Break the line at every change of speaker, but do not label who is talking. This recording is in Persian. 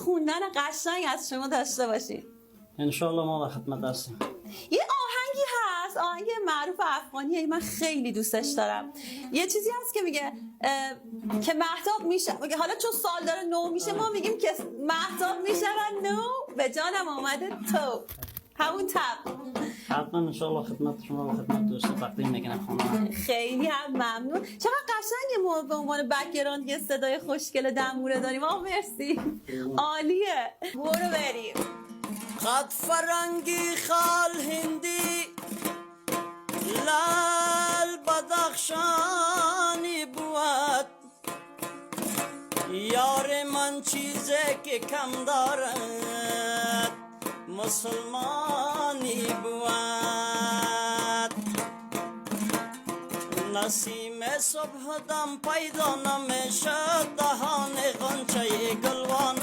خوندن قشنگ از شما داشته باشیم.
انشالله ما در خدمت هستیم.
یه آهنگی هست، آهنگ معروف افغانیه، من خیلی دوستش دارم. یه چیزی هست که میگه که مهتاب میشه، میگه حالا چون سال داره نو میشه ما میگیم که مهتاب میشه و نو به جانم آمده تو. همون تب.
حتما انشالله خدمت شما و خدمت دوست تقدیم میکنم خانم.
خیلی هم ممنون. چقدر قشنگه ما به عنوان بک‌گراند یه صدای خوشگل دموره داریم. مرسی. عالیه. برو بریم.
خط فرنگی خال هندی لال بدخشانی بود، یار من چیزی که کم دارد مسلمانی بود. نسیم صبح دم پیدا نمیشد، دهان غنچه گلوان